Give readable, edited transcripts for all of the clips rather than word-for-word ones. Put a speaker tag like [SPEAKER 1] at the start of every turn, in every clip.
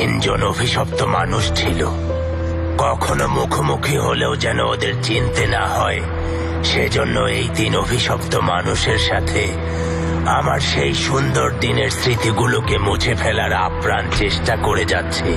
[SPEAKER 1] তিনজন অভিশপ্ত মানুষ ছিল। কখনো মুখোমুখি হলেও যেন ওদের চিনতে না হয়, সেজন্য এই তিন অভিশপ্ত মানুষের সাথে আমার সেই সুন্দর দিনের স্মৃতিগুলোকে মুছে ফেলার আপ্রাণ চেষ্টা করে যাচ্ছি।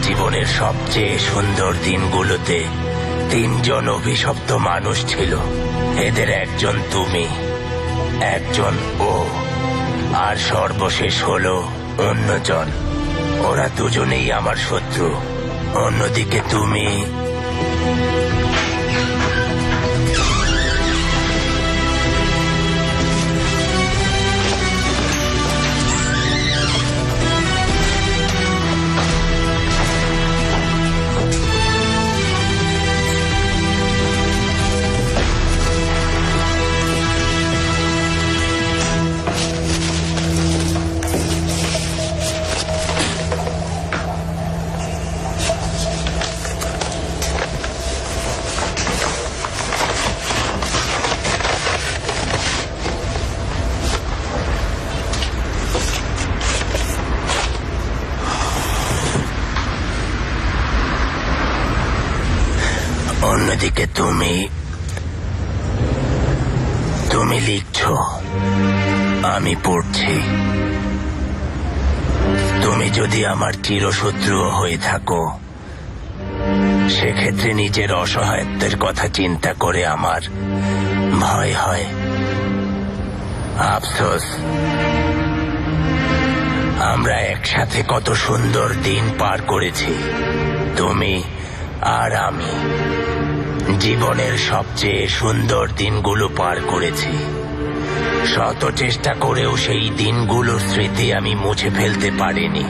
[SPEAKER 1] জীবনের সবচেয়ে সুন্দর দিনগুলোতে তিনজন অভিশপ্ত মানুষ ছিল। এদের একজন তুমি, একজন ও, আর সর্বশেষ হলো অন্যজন। ওরা দুজনেই আমার শত্রু। অন্যদিকে তুমি অন্যদিকে তুমি লিখছ, আমি পড়ছি। তুমি যদি আমার চিরশত্রু হয়ে থাকো, সেক্ষেত্রে নিজের অসহায়ত্বের কথা চিন্তা করে আমার ভয় হয়। আফসোস, আমরা একসাথে কত সুন্দর দিন পার করেছি, তুমি আর আমি। জীবনের সবচেয়ে সুন্দর দিনগুলো পার করেছি। শত চেষ্টা করেও সেই দিনগুলোর স্মৃতি আমি মুছে ফেলতে পারিনি।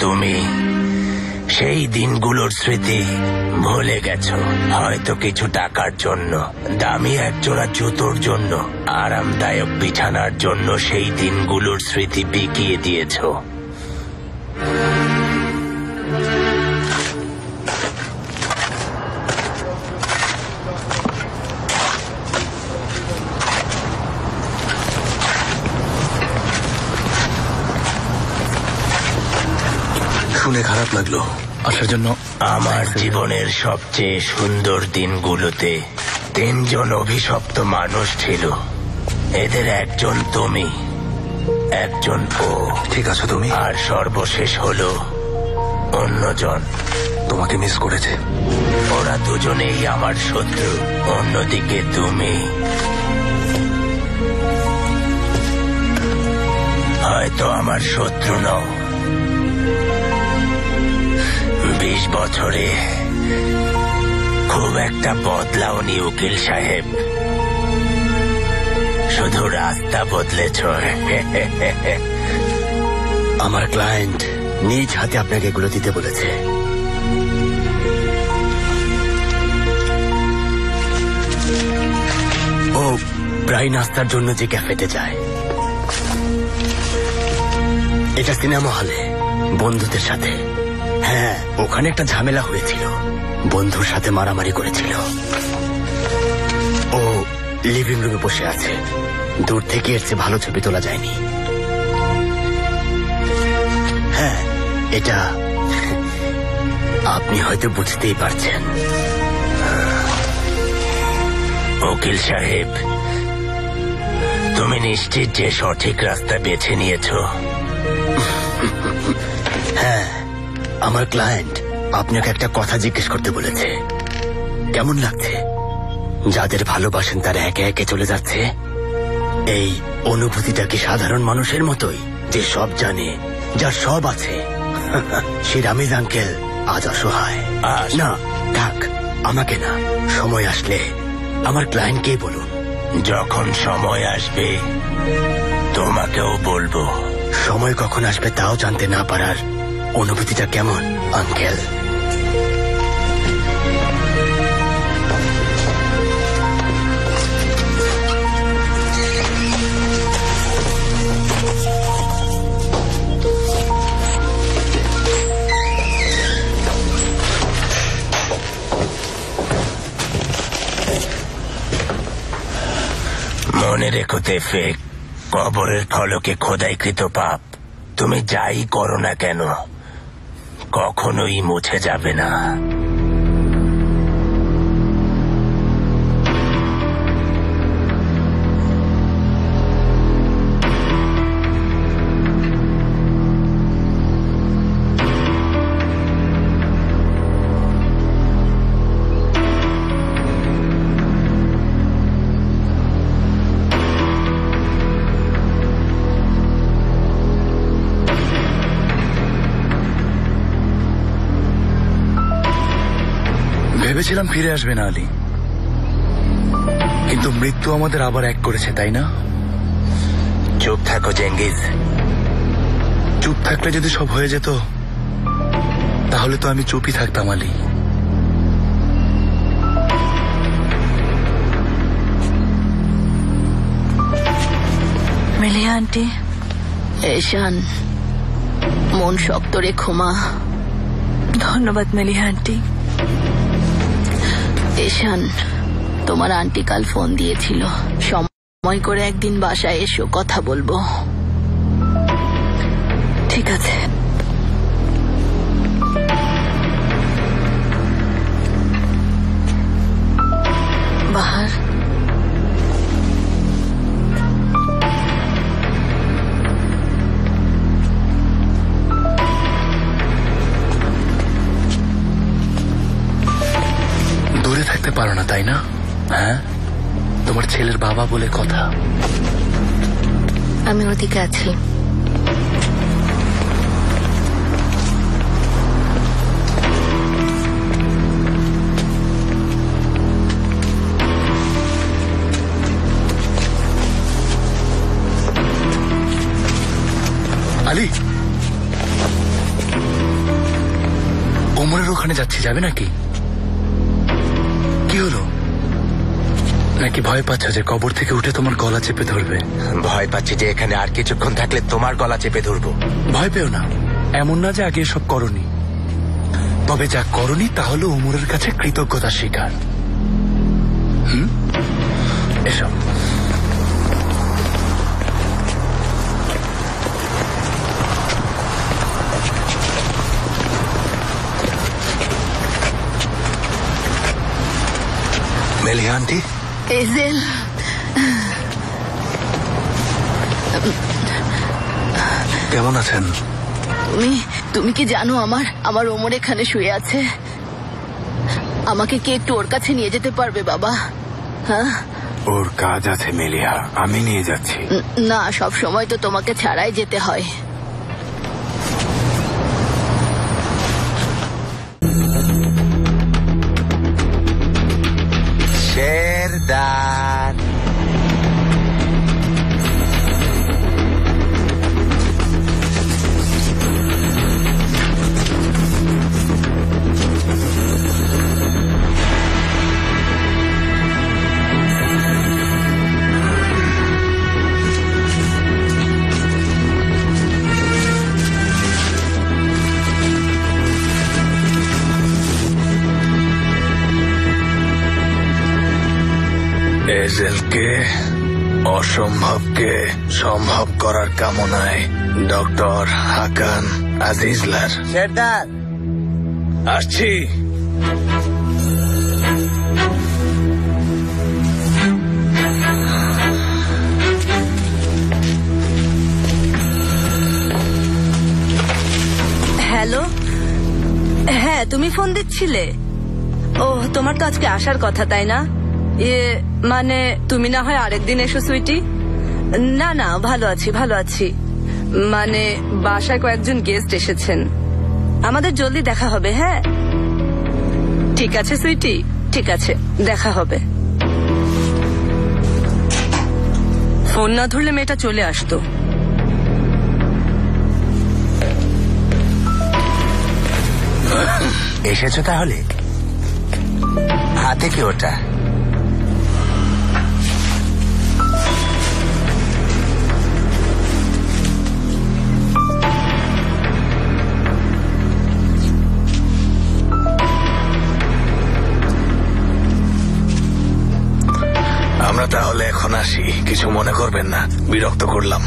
[SPEAKER 1] তুমি সেই দিনগুলোর স্মৃতি ভুলে গেছো, হয়তো কিছু টাকার জন্য, দামি একজোড়া জুতোর জন্য, আরামদায়ক বিছানার জন্য সেই দিনগুলোর স্মৃতি বিকিয়ে দিয়েছো।
[SPEAKER 2] শুনে খারাপ লাগলো আসার জন্য।
[SPEAKER 1] আমার জীবনের সবচেয়ে সুন্দর দিনগুলোতে তিনজন অভিশপ্ত মানুষ ছিল। এদের একজন তুমি, একজন ও,
[SPEAKER 2] ঠিক আছে তুমি,
[SPEAKER 1] আর সর্বশেষ হলো অন্যজন।
[SPEAKER 2] তোমাকে মিস করেছে।
[SPEAKER 1] ওরা দুজনেই আমার শত্রু। অন্যদিকে তুমি হয়তো আমার শত্রু নও। 20 বছরে খুব একটা বদলাওনি উকিল সাহেব, শুধু রাস্তা বদলেছ।
[SPEAKER 2] আমার ক্লায়েন্ট নিজ হাতে আপনাকে এগুলো দিতে বলেছে। ও প্রায় নাস্তার জন্য যে ক্যাফেতে যায়। এটা সিনেমা হলে বন্ধুদের সাথে। হ্যাঁ, ওখানে একটা ঝামেলা হয়েছিল, বন্ধুর সাথে মারামারি করেছিল। ও লিভিং রুমে বসে আছে। দূর থেকে এর চেয়ে ভালো ছবি তোলা যায়নি। হ্যাঁ, এটা আপনি হয়তো বুঝতেই পারছেন।
[SPEAKER 1] উকিল সাহেব, তুমি নিশ্চিত যে সঠিক রাস্তা বেছে নিয়েছো?
[SPEAKER 2] হ্যাঁ, আমার ক্লায়েন্ট আপনাকে একটা কথা জিজ্ঞেস করতে বলেছে। কেমন লাগছে যাদের ভালোবাসেন তারা একে একে চলে যাচ্ছে? এই অনুভূতিটা কি সাধারণ মানুষের মতোই, যে সব জানে, যার সব আছে? সে রামিজ আঙ্কেল আজ অসহায়। না থাক, আমাকে না, সময় আসলে আমার ক্লায়েন্টকেই বলুন।
[SPEAKER 1] যখন সময় আসবে তোমাকেও বলবো।
[SPEAKER 2] সময় কখন আসবে তাও জানতে না পারার অনুভূতিটা কেমন আঙ্কেল?
[SPEAKER 1] মনে রেখো তেফেক, কবরের ফলকে খোদাইকৃত পাপ তুমি যাই করো না কেন কখনোই মুছে যাবে না।
[SPEAKER 3] ভেবেছিলাম ফিরে আসবে না আলী, কিন্তু মৃত্যু আমাদের আবার এক করেছে, তাই না?
[SPEAKER 1] চুপ থাকো চেঙ্গিজ।
[SPEAKER 3] চুপ থাকলে যদি সব হয়ে যেত তাহলে তো আমি চুপই থাকতাম আলী।
[SPEAKER 4] মেলিহা আন্টি।
[SPEAKER 5] এশান, মন শক্ত রেখো মা।
[SPEAKER 4] ধন্যবাদ মেলিহা আন্টি।
[SPEAKER 5] এশান, তোমার আন্টি কাল ফোন দিয়েছিল, সময় করে একদিন বাসায় এসো, কথা বলবো।
[SPEAKER 4] ঠিক আছে। বাহার,
[SPEAKER 3] দূরে থাকতে পারো না তাই না? হ্যাঁ, তোমার ছেলের বাবা বলে কথা।
[SPEAKER 5] আমি ওদিকে আছি।
[SPEAKER 3] আলী, ওমরের ওখানে যাচ্ছি, যাবে নাকি? কি হলো? নাকি ভয় পাচ্ছ যে কবর থেকে উঠে তোমার গলা চেপে ধরবে?
[SPEAKER 1] ভয় পাচ্ছি যে এখানে আর কিছুক্ষণ থাকলে তোমার গলা চেপে ধরবো।
[SPEAKER 3] ভয় পেও না, এমন না যে আগে সব করনি, তবে যা করনি তা হলো ওমরের কাছে কৃতজ্ঞতা স্বীকার। এসব মেলিহা আন্টি।
[SPEAKER 5] এজেল,
[SPEAKER 3] কেমন আছেন?
[SPEAKER 5] তুমি কি জানো আমার ওমর এখানে শুয়ে আছে? আমাকে কি একটু ওর কাছে নিয়ে যেতে পারবে বাবা? হ্যাঁ,
[SPEAKER 2] ওর কাজ আছে মেলিহা, আমি নিয়ে যাচ্ছি।
[SPEAKER 5] না, সব সময় তো তোমাকে ছাড়াই যেতে হয়।
[SPEAKER 1] শেরদার,
[SPEAKER 3] এজেলকে অসম্ভবকে সম্ভব করার কামনায় ডক্টর হাকান আজিজলার।
[SPEAKER 1] শেরদার,
[SPEAKER 3] আসছি।
[SPEAKER 6] তুমি ফোন দিচ্ছিলে? ও, তোমার তো আজকে আসার কথা, তাই না? মানে তুমি না হয় আরেকদিন এসো সুইটি। না না, ভালো আছি ভালো আছি। মানে বাসায় কয়েকজন গেস্ট এসেছেন, আমাদের জলদি দেখা হবে। হ্যাঁ ঠিক আছে সুইটি, ঠিক আছে, দেখা হবে। ফোন না ধরলে মেয়েটা চলে আসতো।
[SPEAKER 1] এসেছো তাহলে? হাতে কি ওটা? আমরা তাহলে এখন আসি, কিছু মনে করবেন না, বিরক্ত করলাম।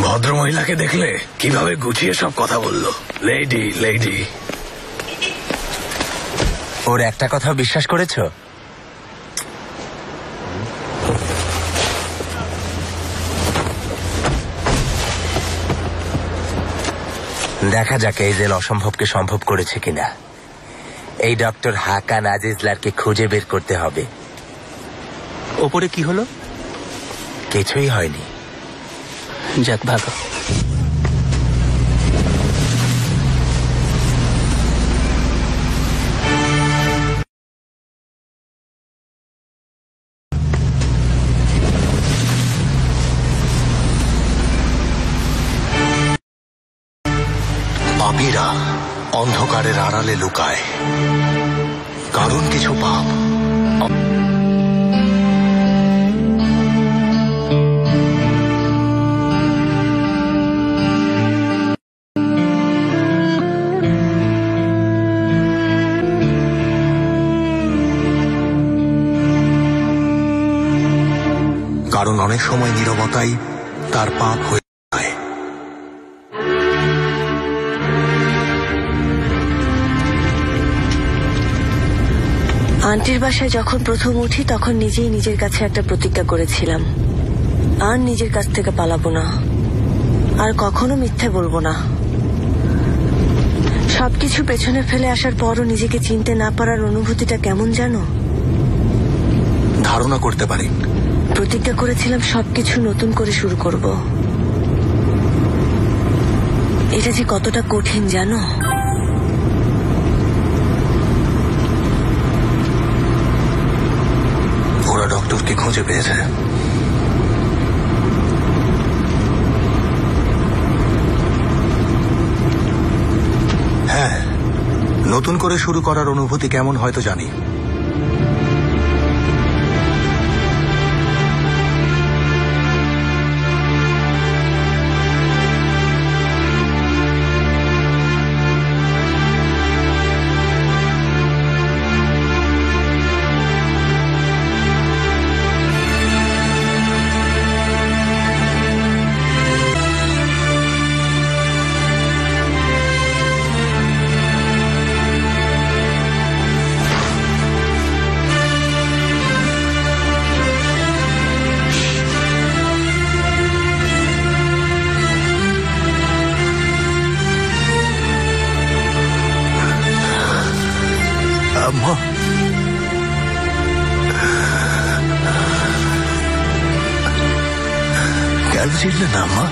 [SPEAKER 1] ভদ্র মহিলাকে দেখলে কিভাবে গুছিয়ে সব কথা বললো। Lady lady. ওর একটা কথা বিশ্বাস করেছো? দেখা যাক এই জেল অসম্ভবকে সম্ভব করেছে কিনা। এই ডক্টর হাকান আজিজলারকে খুঁজে বের করতে হবে।
[SPEAKER 2] ওপরে কি হলো?
[SPEAKER 1] কিছুই হয়নি।
[SPEAKER 2] যাক ভালো।
[SPEAKER 1] পাপীরা অন্ধকারের আড়ালে লুকায়, কারণ কিছু পাপ। কারণ অনেক সময় নীরবতাই তার পাপ হয়ে যায়।
[SPEAKER 4] আন্টির বাসায় যখন প্রথম উঠি তখন নিজেই নিজের কাছে একটা প্রতিজ্ঞা করেছিলাম, আর নিজের কাছ থেকে পালাবো না, আর কখনো মিথ্যে বলবো না। সবকিছু পেছনে ফেলে আসার পরও নিজেকে চিনতে না পারার অনুভূতিটা কেমন জানো?
[SPEAKER 1] ধারণা করতে পারি।
[SPEAKER 4] প্রতিজ্ঞা করেছিলাম সবকিছু নতুন করে শুরু করব। এটা যে কতটা কঠিন জানো?
[SPEAKER 1] ওরা ডক্টরকে খুঁজে পেয়েছে। হ্যাঁ, নতুন করে শুরু করার অনুভূতি কেমন হয়তো জানি। আম্মা, কেন চিনলে না আম্মা?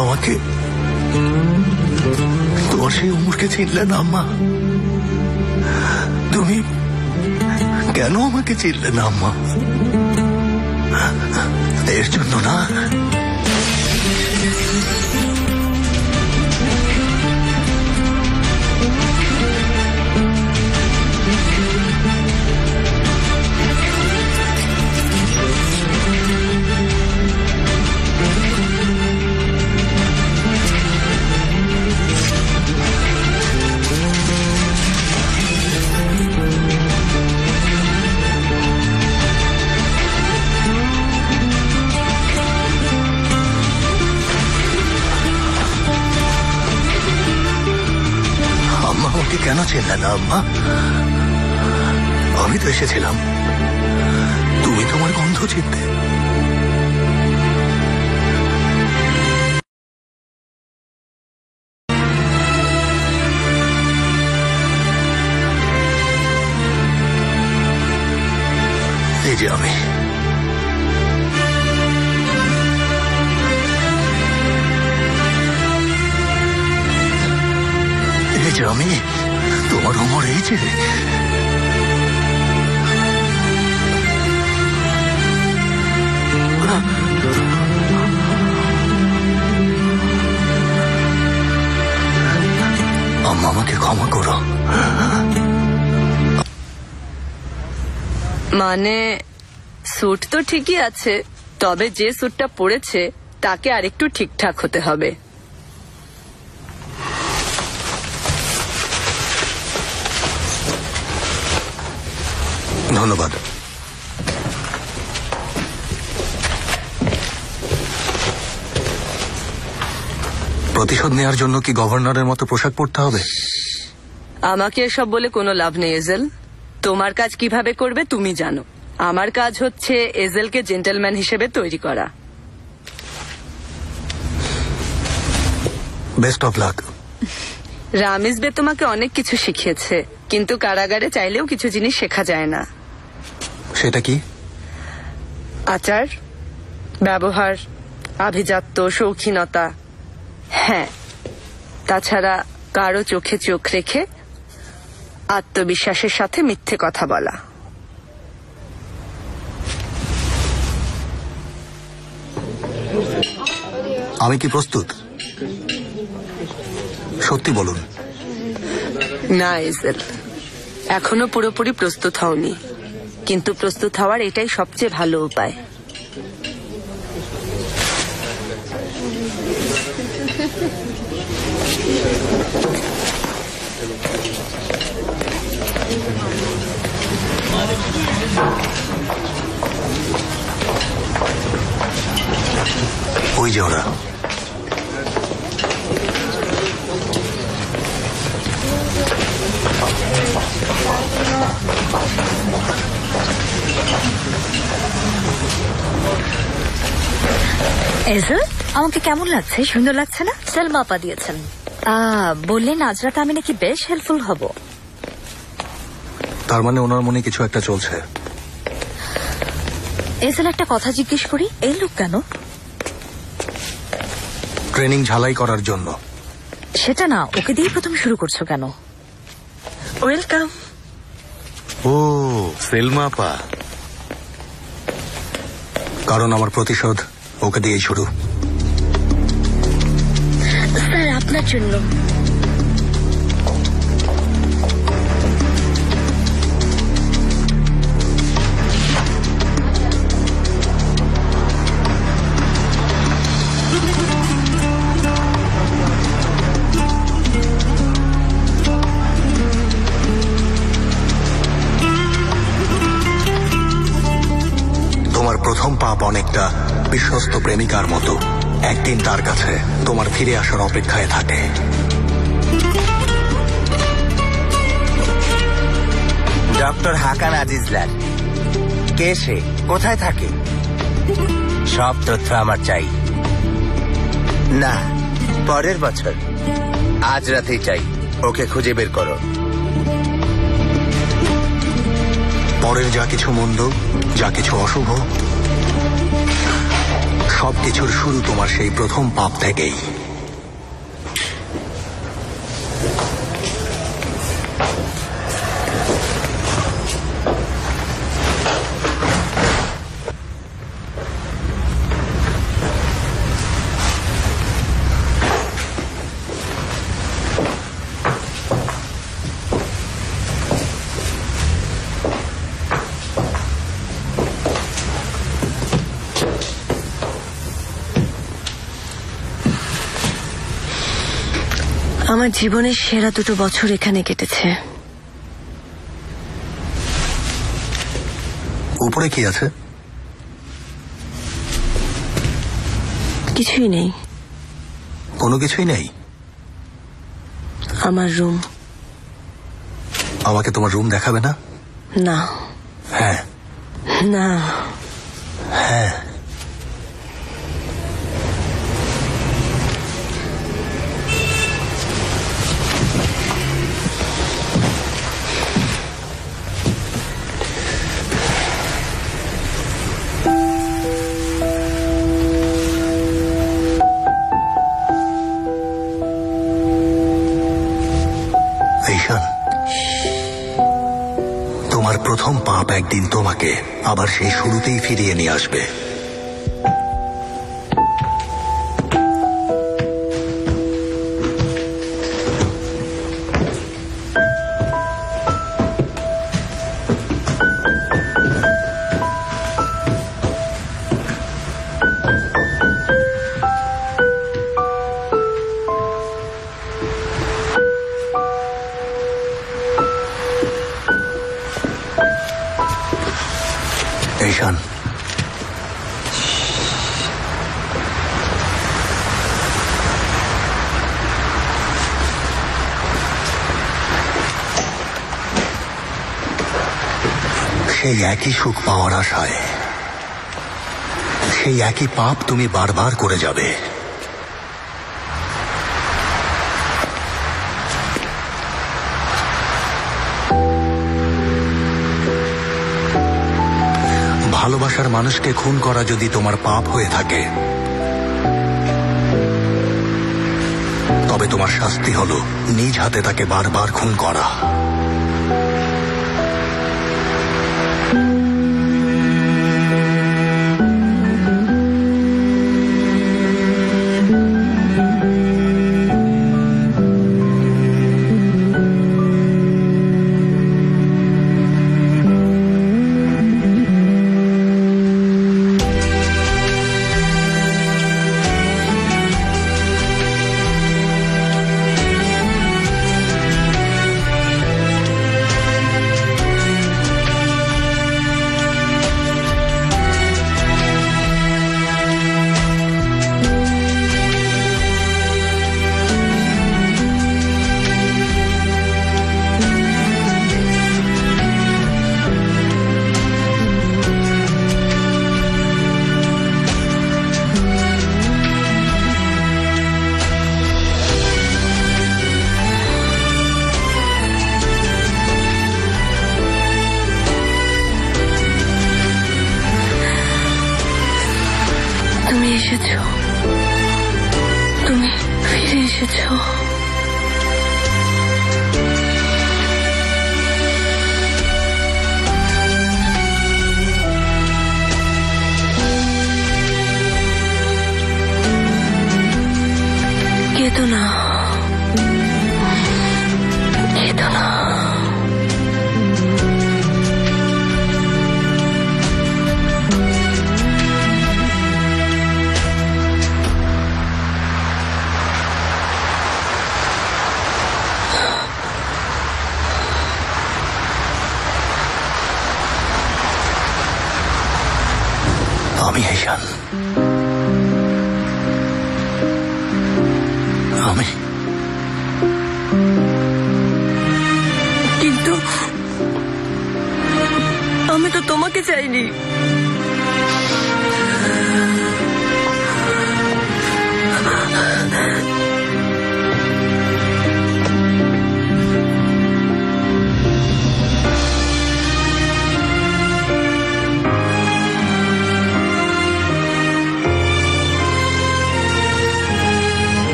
[SPEAKER 1] আমাকে, তোমার সেই উমরকে চিনলে না আম্মা? তুমি কেন আমাকে চিনলে না আম্মা? এর জন্য না।
[SPEAKER 2] আমাকে কেন চেনলে না আম্মা? আমি তো এসেছিলাম, তুমি তোমার গন্ধ চিনতে। এই যে আমি, এই যে আমি, তোমার ওমর, এই যে। আম্মা, আমাকে ক্ষমা করো।
[SPEAKER 6] মানে স্যুট তো ঠিকই আছে, তবে যে স্যুটটা পরেছে তাকে আরেকটু ঠিকঠাক হতে হবে।
[SPEAKER 2] ধন্যবাদ। প্রতিশোধ নেওয়ার জন্য কি গভর্নরের মতো পোশাক পরতে হবে?
[SPEAKER 6] আমাকে এসব বলে কোনো লাভ নেই এজেল। তোমার কাজ কিভাবে করবে তুমি জানো। আমার কাজ হচ্ছে এজেলকে জেন্টলম্যান হিসেবে তৈরি করা।
[SPEAKER 2] Best of luck.
[SPEAKER 6] রামিজ বে তোমাকে অনেক কিছু শিখিয়েছে, কিন্তু কারাগারে চাইলেও কিছু জিনিস শেখা যায় না।
[SPEAKER 2] সেটা কি?
[SPEAKER 6] আচার, ব্যবহার, আভিজাত্য, শৌখিনতা। হ্যাঁ, তাছাড়া কারো চোখে চোখ রেখে আত্মবিশ্বাসের সাথে মিথ্যে কথা বলা।
[SPEAKER 2] আমি কি প্রস্তুত? সত্যি বলুন।
[SPEAKER 6] না এজেল, এখনো পুরোপুরি প্রস্তুত হওনি, কিন্তু প্রস্তুত হওয়ার এটাই সবচেয়ে ভালো উপায়।
[SPEAKER 2] ওই যে ওরা।
[SPEAKER 7] এজেল, আমাকে কেমন লাগছে? সুন্দর লাগছে না? সেলমা আপা দিয়েছেন। বললেন আজ রাতে আমি নাকি বেশ হেল্পফুল হব।
[SPEAKER 2] তার মানে ওনার মনে কিছু একটা চলছে।
[SPEAKER 7] এজেল, একটা কথা জিজ্ঞেস করি, এই লোক কেন?
[SPEAKER 2] ট্রেনিং ঝালাই করার জন্য।
[SPEAKER 7] সেটা না, ওকে দিয়ে প্রথম শুরু করছো কেন?
[SPEAKER 6] ওয়েলকাম।
[SPEAKER 3] ও সেলমা আপা।
[SPEAKER 2] কারণ আমার প্রতিশোধ ওকে দিয়েই শুরু।
[SPEAKER 7] স্যার, আপনার জন্য।
[SPEAKER 2] তোমার প্রথম পাপ অনেকটা বিশ্বস্ত প্রেমিকার মতো। একদিন তার কাছে তোমার ফিরে আসার অপেক্ষায় থাকে।
[SPEAKER 1] ডক্টর হাকান আজিজলাল কে? সে কোথায় থাকে? সব তথ্য আমার চাই। না, পরের বছর। আজ রাতেই চাই। ওকে খুঁজে বের করো।
[SPEAKER 2] পরের যা কিছু মন্দ, যা কিছু অশুভ, সবকিছুর শুরু তোমার সেই প্রথম পাপ থেকেই।
[SPEAKER 4] আমার জীবনের সেরা 2 বছর এখানে কেটেছে।
[SPEAKER 2] উপরে কি আছে?
[SPEAKER 4] কিছুই নেই।
[SPEAKER 2] কোনো কিছুই নেই?
[SPEAKER 4] আমার রুম।
[SPEAKER 2] আমাকে তোমার রুম দেখাবে না?
[SPEAKER 4] না।
[SPEAKER 2] হ্যাঁ
[SPEAKER 4] না।
[SPEAKER 2] হ্যাঁ। ঈশান, তোমার প্রথম পাপ একদিন তোমাকে আবার সেই শুরুতেই ফিরিয়ে নিয়ে আসবে। ঈশান, সেই একই সুখ পাওয়ার আশায় সেই একই পাপ তুমি বারবার করে যাবে। ভালোবাসার মানুষকে খুন করা যদি তোমার পাপ হয়ে থাকে, তবে তোমার শাস্তি হলো নিজ হাতে তাকে বারবার খুন করা।
[SPEAKER 4] তুমি এসেছো, তুমি ফিরে এসেছো। কেঁদো না, কেঁদো না।
[SPEAKER 2] আমি ঈশান, আমি
[SPEAKER 4] কিন্তু আমি তো তোমাকে চাইনি।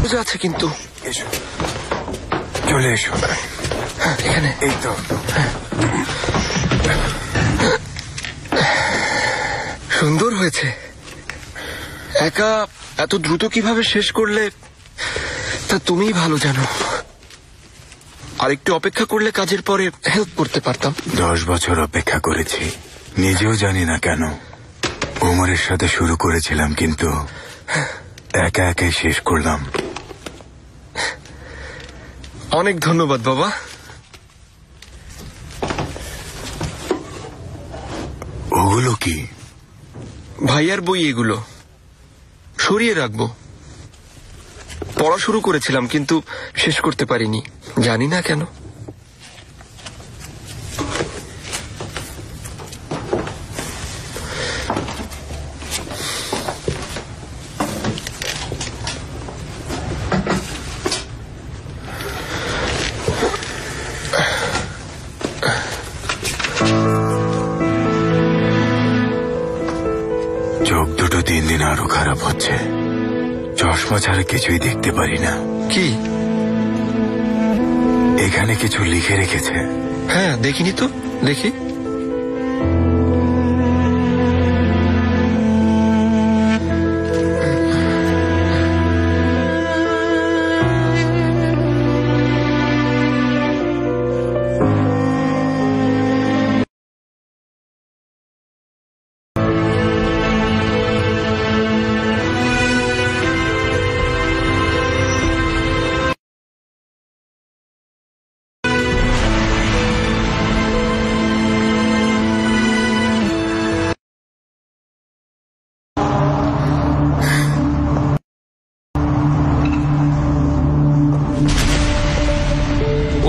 [SPEAKER 3] পূজা আছে কিন্তু। এসো, চলে এসো। এখানে এই তো। সুন্দর হয়েছে। একা এত দ্রুত কিভাবে শেষ করলে তা তুমিই ভালো জানো। আর একটু অপেক্ষা করলে কাজের পরে হেল্প করতে পারতাম।
[SPEAKER 8] 10 বছর অপেক্ষা করেছি, নিজেও জানি না কেন। ওমরের সাথে শুরু করেছিলাম, কিন্তু একা একাই শেষ করলাম।
[SPEAKER 3] অনেক ধন্যবাদ বাবা।
[SPEAKER 8] ওগুলো কি?
[SPEAKER 3] ভাইয়ার বই এগুলো। সরিয়ে রাখবো। পড়া শুরু করেছিলাম কিন্তু শেষ করতে পারিনি, জানি না কেন।
[SPEAKER 8] চোখ দুটো দিন দিন আরো খারাপ হচ্ছে। চশমা ছাড়া কিছুই দেখতে পারি না।
[SPEAKER 3] কি?
[SPEAKER 8] এখানে কিছু লিখে রেখেছে।
[SPEAKER 3] হ্যাঁ, দেখিনি তো, দেখি।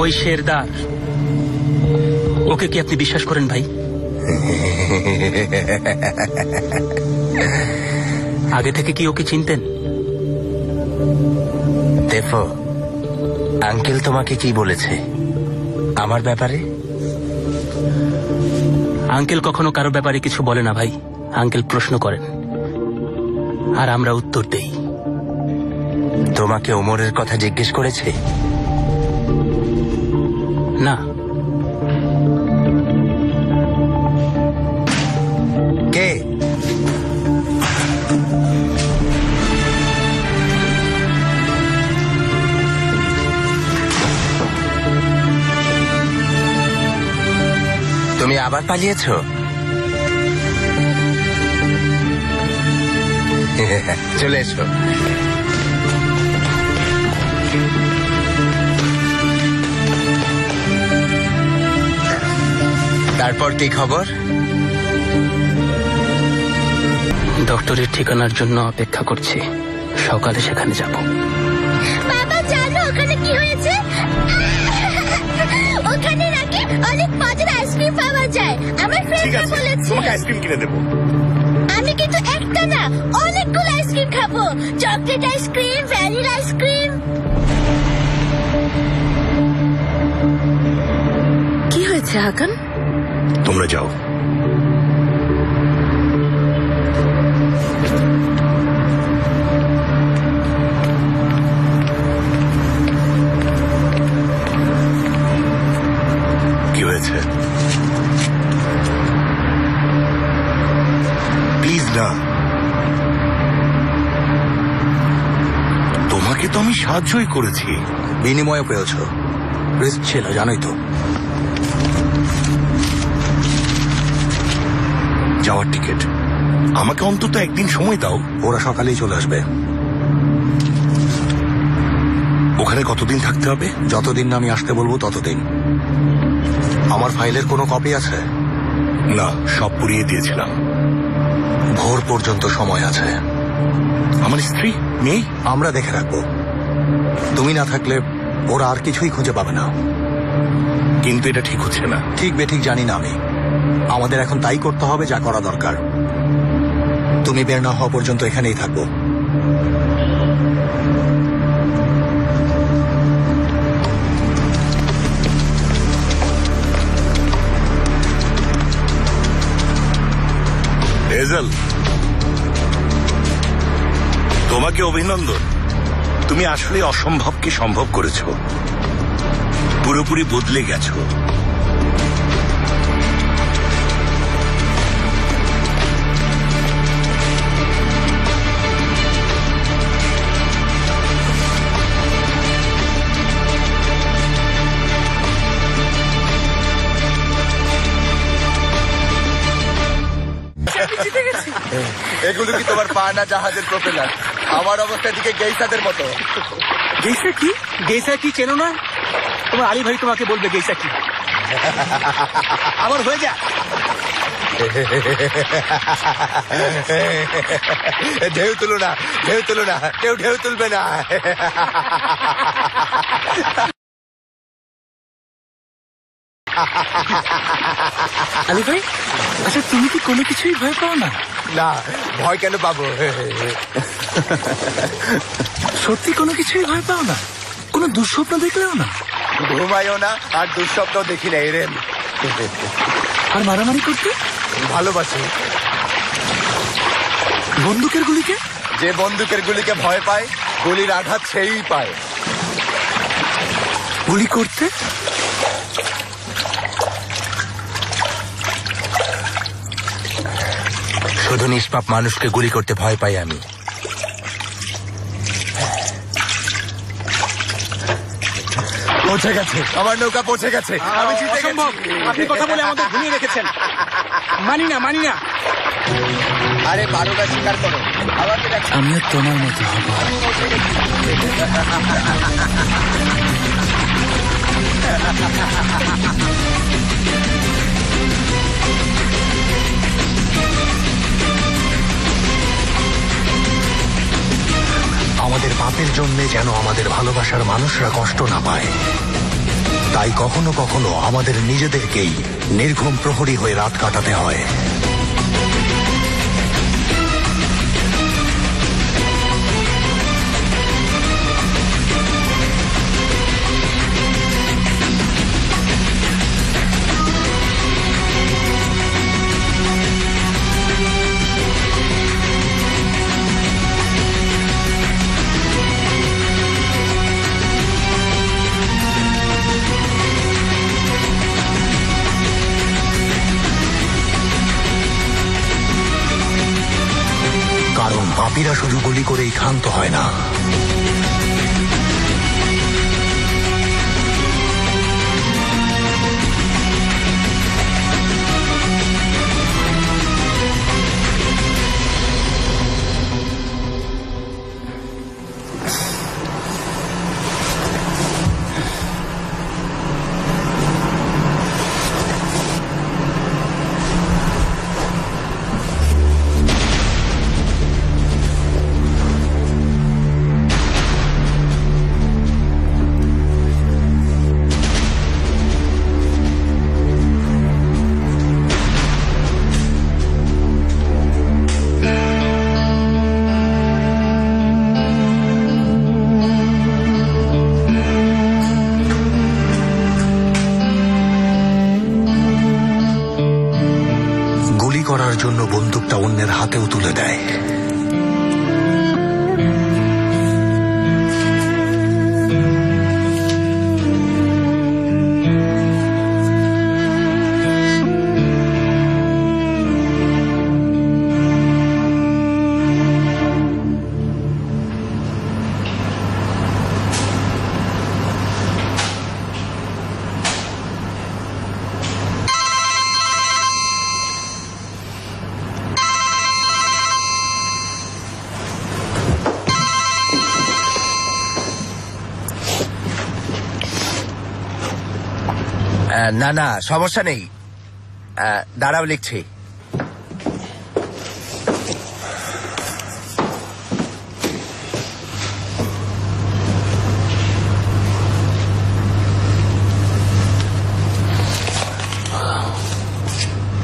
[SPEAKER 1] ওই শেরদার, ওকে কি আপনি বিশ্বাস করেন ভাই? আগে থেকে কি ওকে চিনতেন?
[SPEAKER 2] দেখো, আঙ্কেল তোমাকে কি বলেছে আমার ব্যাপারে?
[SPEAKER 1] আঙ্কেল কখনো কারো ব্যাপারে কিছু বলে না ভাই। আঙ্কেল প্রশ্ন করেন আর আমরা উত্তর দেই।
[SPEAKER 2] তোমাকে ওমরের কথা জিজ্ঞেস করেছে?
[SPEAKER 1] না।
[SPEAKER 2] কে? তুমি আবার পালিয়েছো? চলে এসো। তারপর কি খবর?
[SPEAKER 1] ডক্টরের ঠিকানার জন্য অপেক্ষা করছি। সকালে সেখানে যাব।
[SPEAKER 9] বাবা জানো ওখানে কি হয়েছে? ওখানে নাকি অনেক মজার আইসক্রিম পাওয়া যায়। আমার ফ্রেন্ডরা বলেছে।
[SPEAKER 2] তোমাকে আইসক্রিম কিনে দেবো।
[SPEAKER 9] আমি কিন্তু একটা না, অনেকগুলো আইসক্রিম খাবো। Chocolate ice cream, vanilla ice cream.
[SPEAKER 5] কি হয়েছে হাকান?
[SPEAKER 2] তোমরা যাও। কি হয়েছে? প্লিজ না। তোমাকে তো আমি সাহায্যই করেছি।
[SPEAKER 8] বিনিময়ে পেয়েছ। রিস্ক ছিল, জানোই তো।
[SPEAKER 2] যাওয়ার টিকিট। আমাকে অন্তত একদিন সময় দাও।
[SPEAKER 8] ওরা সকালেই চলে আসবে।
[SPEAKER 2] ওখানে কতদিন থাকতে হবে?
[SPEAKER 8] যতদিন না আমি আসতে বলবো ততদিন। আমার ফাইলের কোনো কপি আছে?
[SPEAKER 2] না, সব পুড়িয়ে দিয়েছিলাম।
[SPEAKER 8] ভোর পর্যন্ত সময় আছে।
[SPEAKER 2] আমার স্ত্রী, মেয়ে?
[SPEAKER 8] আমরা দেখে রাখবো। তুমি না থাকলে ওরা আর কিছুই খুঁজে পাবে না।
[SPEAKER 2] কিন্তু এটা ঠিক হচ্ছে না।
[SPEAKER 8] ঠিক বেঠিক জানি না আমি। আমাদের এখন তাই করতে হবে যা করা দরকার। তুমি বের না হওয়া পর্যন্ত এখানেই থাকবো।
[SPEAKER 2] হেজেল, তোমাকে অভিনন্দন। তুমি আসলে অসম্ভবকে সম্ভব করেছ। পুরোপুরি বদলে গেছো।
[SPEAKER 3] এগুলো কি তোমার পা না জাহাজের প্রপেলার? আমার অবস্থা দিকে গেইসাদের মতো।
[SPEAKER 1] গেইসা কি? গেইসা কি চেনো না? তোমার আলী ভাই তোমাকে বলবে গেইসা কি। আবার হয়ে যা। ঢেউ তুলো না, ঢেউ তুলো না, কেউ ঢেউ তুলবে না।
[SPEAKER 2] আলী ভাই, আচ্ছা তুমি কি কোনো কিছুই ভয় পাও না?
[SPEAKER 1] না, ভয় কেন পাবো?
[SPEAKER 2] সত্যি কোনো কিছুই ভয় পাও না? কোনো দুঃস্বপ্ন দেখলেও না?
[SPEAKER 1] ঘুমাইও না আর দুঃস্বপ্ন দেখি না এরেন।
[SPEAKER 2] আর মারামারি করতে
[SPEAKER 1] ভালোবাসি।
[SPEAKER 2] বন্দুকের গুলিকে?
[SPEAKER 1] যে বন্দুকের গুলিকে ভয় পায়, গুলির আঘাত সেই পায়।
[SPEAKER 2] গুলি করতে?
[SPEAKER 1] শুধু নিষ্পাপ মানুষকে গুলি করতে ভয় পাই আমি। পৌঁছে গেছে, আমার নৌকা পৌঁছে গেছে, আমি জিতে গেছি।
[SPEAKER 2] আপনি কথা বলে আমাদের ঘুমিয়ে রেখেছেন। মানি না, মানি না।
[SPEAKER 1] আরে বারোটা স্বীকার করো, আমাকে দেখো।
[SPEAKER 2] আমিও তোমার মতো হবো।
[SPEAKER 10] আমাদের পাপের জন্যে যেন আমাদের ভালোবাসার মানুষরা কষ্ট না পায়, তাই কখনো কখনো আমাদের নিজেদেরকেই নির্ঘুম প্রহরী হয়ে রাত কাটাতে হয়। কারণ পাপীরা শুধু গুলি করেই ক্ষান্ত হয় না, করার জন্য বন্দুকটা অন্যের হাতেও তুলে দেয়।
[SPEAKER 1] না না, সমস্যা নেই, দাঁড়াও লিখছি।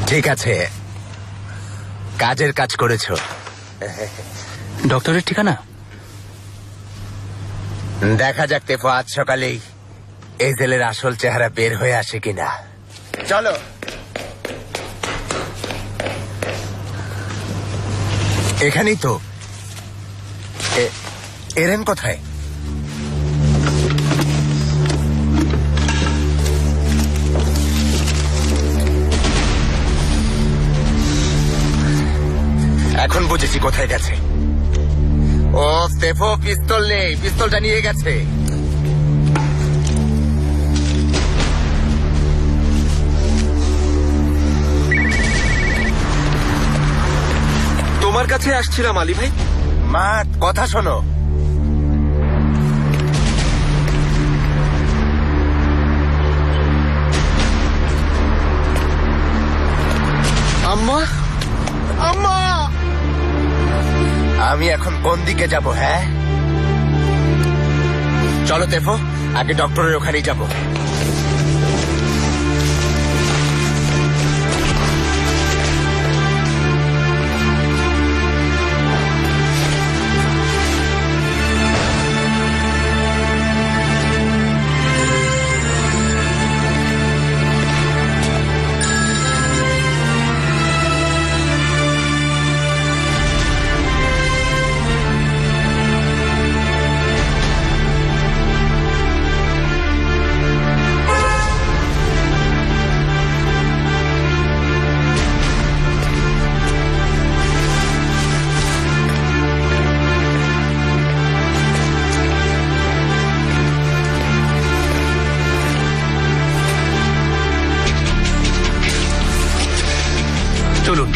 [SPEAKER 1] ঠিক আছে, কাজের কাজ করেছো।
[SPEAKER 2] ডক্টরের ঠিকানা?
[SPEAKER 1] দেখা যাক তেফো আজ সকালেই এই জেলের আসল চেহারা বের হয়ে আসে কিনা। চলো। এখানেই তো। এরেন কোথায়? এখন বুঝেছি কোথায় গেছে। ও স্টেফো, পিস্তল নেই, পিস্তলটা নিয়ে গেছে।
[SPEAKER 3] তোমার কাছে আসছিলাম আলী ভাই।
[SPEAKER 1] মা, কথা শোনো।
[SPEAKER 3] আম্মা আম্মা, আম্মা!
[SPEAKER 2] আমি এখন কোন দিকে যাব? হ্যাঁ, চলো তেফো, আগে ডক্টরের ওখানেই যাব।
[SPEAKER 3] চলুন।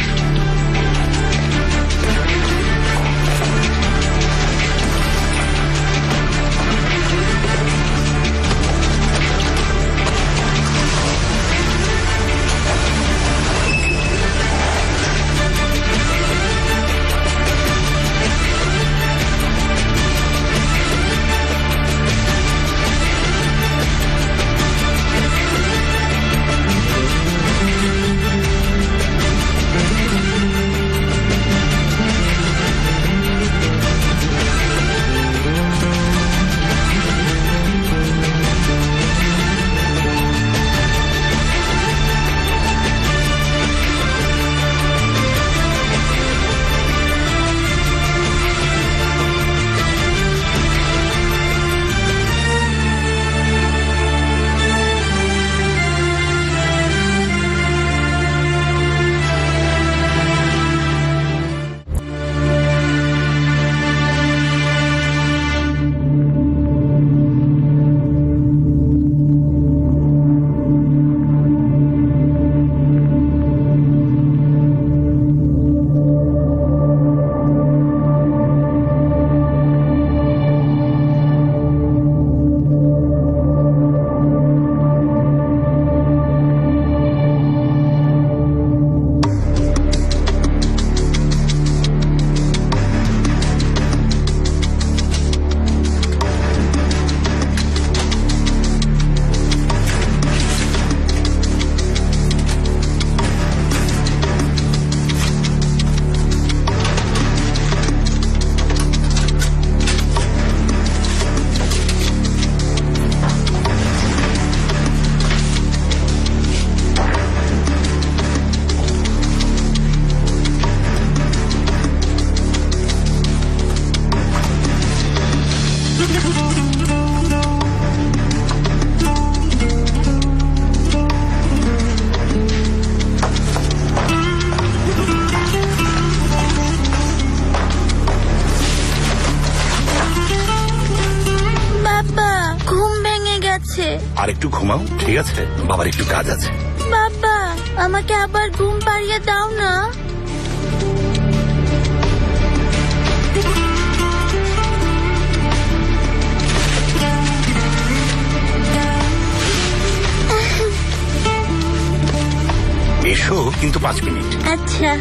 [SPEAKER 10] আর একটু ঘুমাও, ঠিক আছে? বাবার একটু কাজ আছে।
[SPEAKER 9] বাবা, আমাকে আবার ঘুম পাড়িয়ে দাও না।
[SPEAKER 10] এসো, কিন্তু 5 মিনিট।
[SPEAKER 9] আচ্ছা।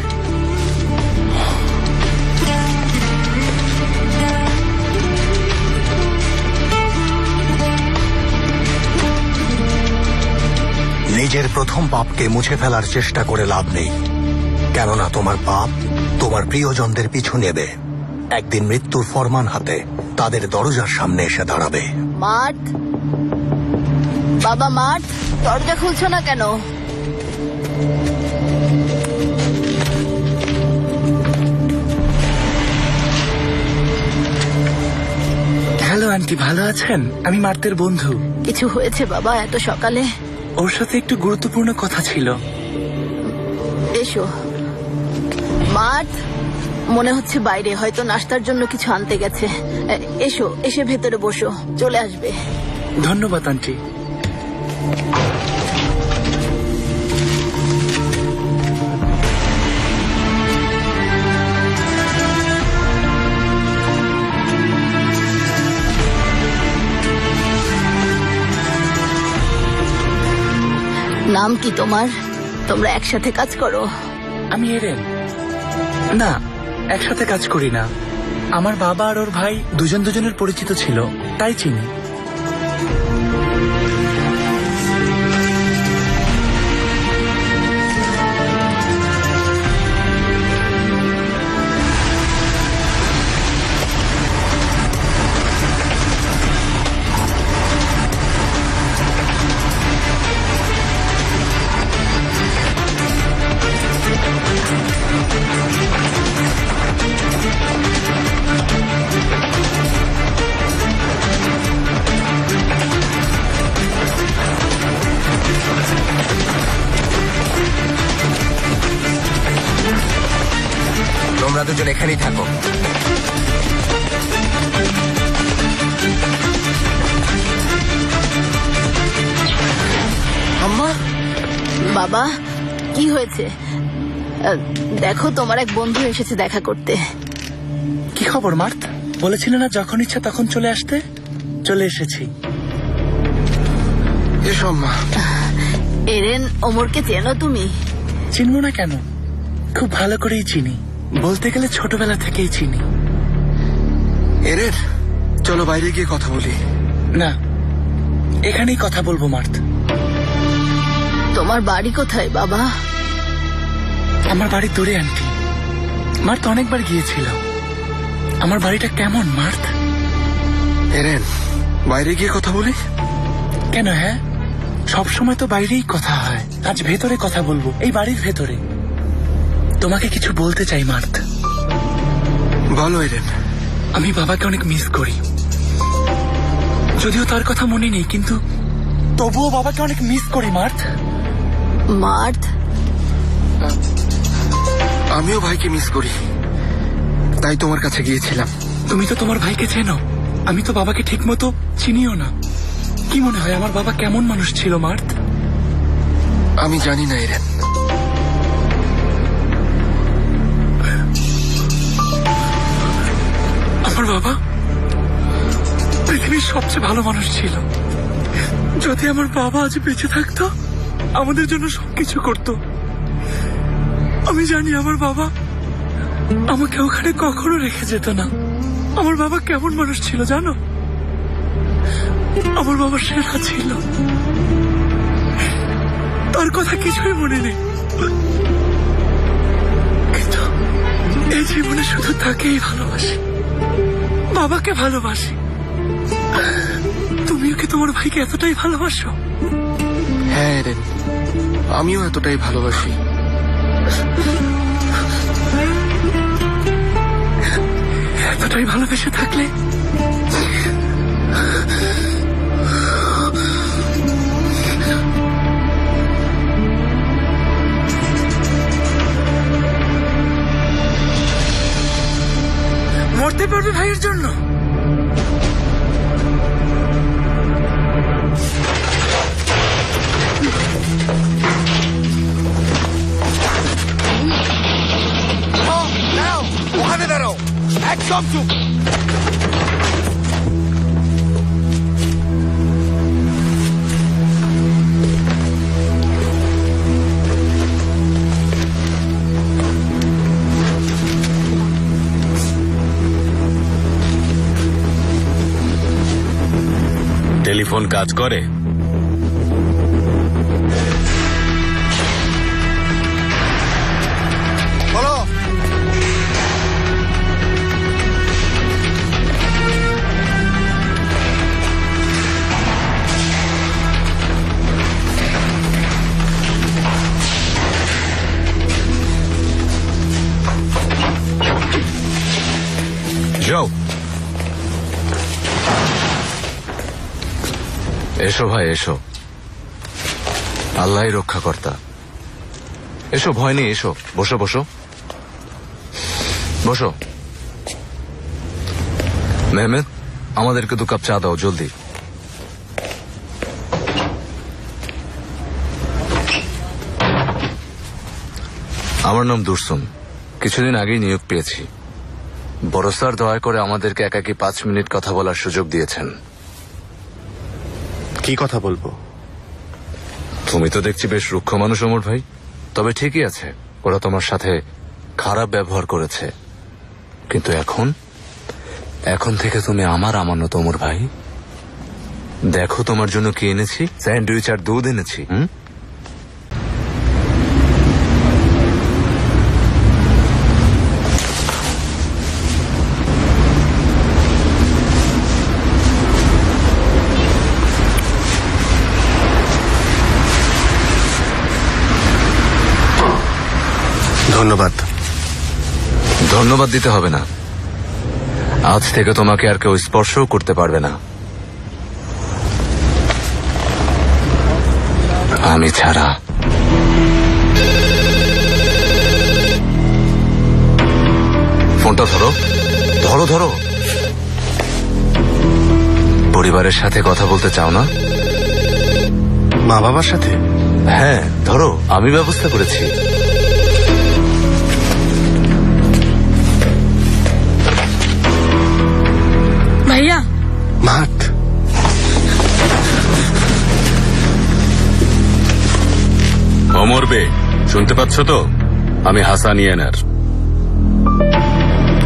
[SPEAKER 10] নিজের প্রথম পাপকে মুছে ফেলার চেষ্টা করে লাভ নেই, কেননা তোমার পাপ তোমার প্রিয়জনদের পিছু নেবে। একদিন মৃত্যুর ফরমান হাতে তাদের দরজার সামনে এসে দাঁড়াবে।
[SPEAKER 5] মার্থ, বাবা মার্থ, দরজা খুলছো না কেন?
[SPEAKER 3] হ্যালো আন্টি, ভালো আছেন? আমি মার্তের বন্ধু।
[SPEAKER 5] কিছু হয়েছে বাবা এত সকালে?
[SPEAKER 3] ওর সাথে একটু গুরুত্বপূর্ণ কথা ছিল।
[SPEAKER 5] এসো। মার্থ, মনে হচ্ছে বাইরে হয়তো নাস্তার জন্য কিছু আনতে গেছে। এসো, এসে ভেতরে বসো, চলে আসবে।
[SPEAKER 3] ধন্যবাদ আন্টি।
[SPEAKER 5] নাম কি তোমার? তোমরা একসাথে কাজ করো?
[SPEAKER 11] আমি এরেন। না, একসাথে কাজ করি না। আমার বাবা আর ওর ভাই দুজনের পরিচিত ছিল, তাই চিনি।
[SPEAKER 2] তোমরা দুজন এখানেই থাকো।
[SPEAKER 3] আম্মা,
[SPEAKER 5] বাবা কি হয়েছে? দেখো তোমার এক বন্ধু এসেছে দেখা করতে।
[SPEAKER 11] কি খবর মার্থ? বলেছিলে না যখন ইচ্ছা তখন চলে আসতে? চলে এসেছি।
[SPEAKER 3] এসো আম্মা।
[SPEAKER 5] এরেন ওমরকে চেনো তুমি?
[SPEAKER 11] চিনবো না কেন, খুব ভালো করেই চিনি। বলতে গেলে ছোটবেলা থেকেই চিনি।
[SPEAKER 3] এরেন, চলো বাইরে গিয়ে কথা বলি।
[SPEAKER 11] না, এখানেই কথা বলবো মার্থ।
[SPEAKER 5] তোমার বাড়ি কোথায় বাবা?
[SPEAKER 11] আমার বাড়ি দূরে আন্টি। মার্থ অনেকবার গিয়েছিল। আমার বাড়িটা কেমন মার্থ?
[SPEAKER 3] এরেন, বাইরে গিয়ে কথা বলি।
[SPEAKER 11] কেন? হ্যাঁ, সবসময় তো বাইরেই কথা হয়। আজ ভেতরে কথা বলবো, এই বাড়ির ভেতরে। তোমাকে কিছু বলতে চাই মার্থ।
[SPEAKER 3] বলো এরেন।
[SPEAKER 11] আমি বাবাকে অনেক মিস করি, যদিও তার কথা মনে নেই, কিন্তু তবুও বাবাকে অনেক মিস করি মার্থ।
[SPEAKER 5] মার্থ,
[SPEAKER 3] আমিও ভাইকে মিস করি, তাই তোমার কাছে গিয়েছিলাম।
[SPEAKER 11] তুমি তো তোমার ভাইকে চেনো, আমি তো বাবাকে ঠিক মতো চিনিও না। কি মনে হয় আমার বাবা কেমন মানুষ ছিল মার্থ?
[SPEAKER 3] আমি জানি না এরেন।
[SPEAKER 11] আমার বাবা পৃথিবীর সবচেয়ে ভালো মানুষ ছিল। যদি আমার বাবা আজ বেঁচে থাকতো, আমাদের জন্য সবকিছু করতো। আমি জানি আমার বাবা আমাকে ওখানে কখনো রেখে যেত না। আমার বাবা কেমন মানুষ ছিল জানো? আমার বাবা সেরা ছিল। তার কথা কিছুই মনে নেই, কিন্তু এই জীবনে শুধু তাকেই ভালোবাসি, বাবাকে ভালোবাসি। তুমিও কি তোমার ভাইকে এতটাই ভালোবাসো?
[SPEAKER 3] হ্যাঁ এরেন, আমিও এতটাই ভালোবাসি।
[SPEAKER 11] এতটাই ভালোবেসে থাকলে মরতে পারবে ভাইয়ের জন্য।
[SPEAKER 2] ওখানে দাঁড়াও, একদম চুপ।
[SPEAKER 1] টেলিফোন কাজ করে?
[SPEAKER 2] বলো।
[SPEAKER 8] যাও। এসো ভাই, এসো। আল্লাহই রক্ষাকর্তা। এসো, ভয় নেই, এসো। বসো বসো বসো। মেহমেদ, আমাদেরকে 2 কাপ চা দাও জলদি। আমার নাম দুরসুম। কিছুদিন আগেই নিয়োগ পেয়েছি। বড় স্যার দয়া করে আমাদেরকে একাকি 5 মিনিট কথা বলার সুযোগ দিয়েছেন।
[SPEAKER 2] কি কথা বলবো?
[SPEAKER 8] তুমি তো দেখছি বেশ রুক্ষ মানুষ অমর ভাই। তবে ঠিকই আছে,
[SPEAKER 12] ওরা তোমার সাথে খারাপ ব্যবহার করেছে, কিন্তু এখন থেকে তুমি আমার আমানত ওমর ভাই। দেখো তোমার জন্য কি এনেছি, স্যান্ডউইচ আর দুধ এনেছি।
[SPEAKER 2] ধন্যবাদ।
[SPEAKER 12] ধন্যবাদ দিতে হবে না, আজ থেকে তোমাকে আর কেউ স্পর্শও করতে পারবে না, আমি ছাড়া। ফোনটা ধরো, ধরো ধরো। পরিবারের সাথে কথা বলতে চাও না?
[SPEAKER 2] মা বাবার সাথে?
[SPEAKER 12] হ্যাঁ ধরো, আমি ব্যবস্থা করেছি।
[SPEAKER 6] ভাইয়া।
[SPEAKER 2] মাত,
[SPEAKER 12] ওমর বে, শুনতে পাচ্ছ তো? আমি হাসান ইয়ানার।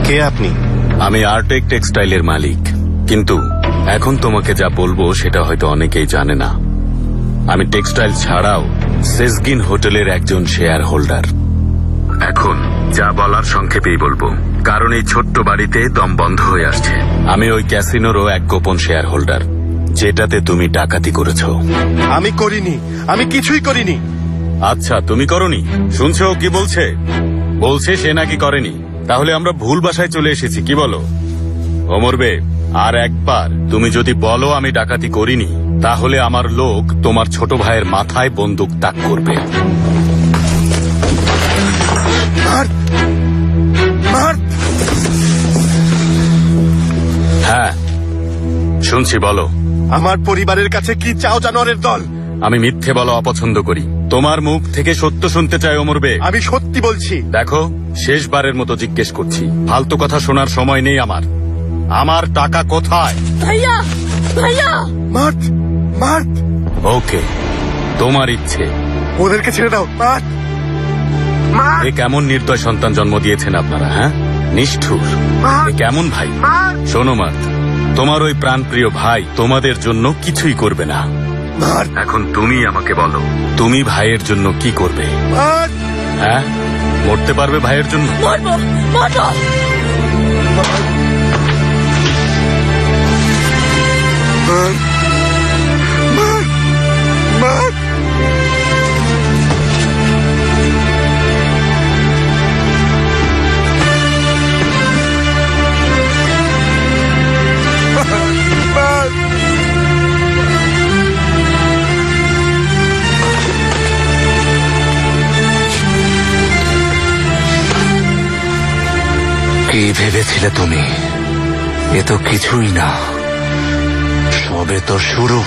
[SPEAKER 2] কে আপনি?
[SPEAKER 12] আমি আর্টেক টেক্সটাইলের মালিক, কিন্তু এখন তোমাকে যা বলবো সেটা হয়তো অনেকেই জানে না। আমি টেক্সটাইল ছাড়াও সেজগিন হোটেলের একজন শেয়ার হোল্ডার। এখন যা বলার সংক্ষেপেই বলবো, কারণ এই ছোট্ট বাড়িতে দম বন্ধ হয়ে আসছে। আমি ওই ক্যাসিনোরও এক গোপন শেয়ার হোল্ডার, যেটাতে তুমি ডাকাতি করেছো।
[SPEAKER 2] আমি করিনি, আমি কিছুই করিনি।
[SPEAKER 12] আচ্ছা, তুমি করনি? শুনছো কি বলছে? বলছে সে নাকি করেনি। তাহলে আমরা ভুল বাসায় চলে এসেছি, কি বলো? ওমর বে, আর একবার তুমি যদি বলো আমি ডাকাতি করিনি, তাহলে আমার লোক তোমার ছোট ভাইয়ের মাথায় বন্দুক তাক করবে। হ্যাঁ শুনছি, বলো।
[SPEAKER 2] আমার পরিবারের কাছে কি চাও জানোয়ারের দল?
[SPEAKER 12] আমি মিথ্যে বলা অপছন্দ করি, তোমার মুখ থেকে সত্য শুনতে চাই ওমর বে।
[SPEAKER 2] আমি সত্যি বলছি।
[SPEAKER 12] দেখো, শেষবারের মতো জিজ্ঞেস করছি, ফালতু কথা শোনার সময় নেই আমার। আমার টাকা কোথায়?
[SPEAKER 5] ভাইয়া, ভাইয়া।
[SPEAKER 2] মার, মার।
[SPEAKER 12] ওকে, তোমার ইচ্ছে।
[SPEAKER 2] ওদেরকে ছেড়ে দাও। মার,
[SPEAKER 12] এ কেমন নির্দয় সন্তান জন্ম দিয়েছেন আপনারা, হ্যাঁ? নিষ্ঠুর। এ কেমন ভাই? শোনো মাত, তোমার ওই প্রাণপ্রিয় ভাই তোমাদের জন্য কিছুই করবে না। এখন তুমি আমাকে বলো, তুমি ভাইয়ের জন্য কি করবে? হ্যাঁ, মরতে পারবে ভাইয়ের জন্য?
[SPEAKER 5] মরবো, মরবো।
[SPEAKER 12] কি ভেবেছিলে তুমি? এ তো কিছুই না, সবে তো শুরু।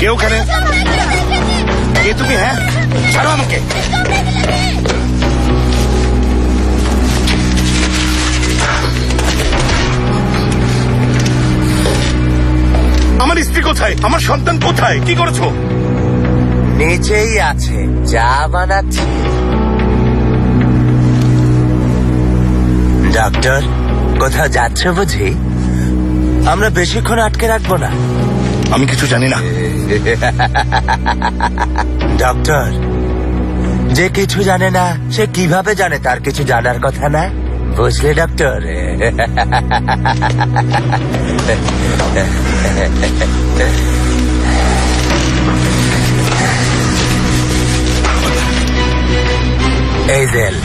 [SPEAKER 2] কে ওখানে? কে তুমি? হ্যাঁ, ছাড়ো আমাকে। আমার স্ত্রী কোথায়? আমার সন্তান কোথায়? কি করেছো?
[SPEAKER 1] নিচেই আছে, চা বানাচ্ছি। ডক্টর, কোথাও যাচ্ছ বুঝি? আমরা বেশিক্ষণ আটকে রাখবো না।
[SPEAKER 2] আমি কিছু জানি না।
[SPEAKER 1] ডক্টর, যে কিছু জানে না সে কিভাবে জানে তার কিছু জানার কথা না? বুঝলে ডক্টর? এই জেল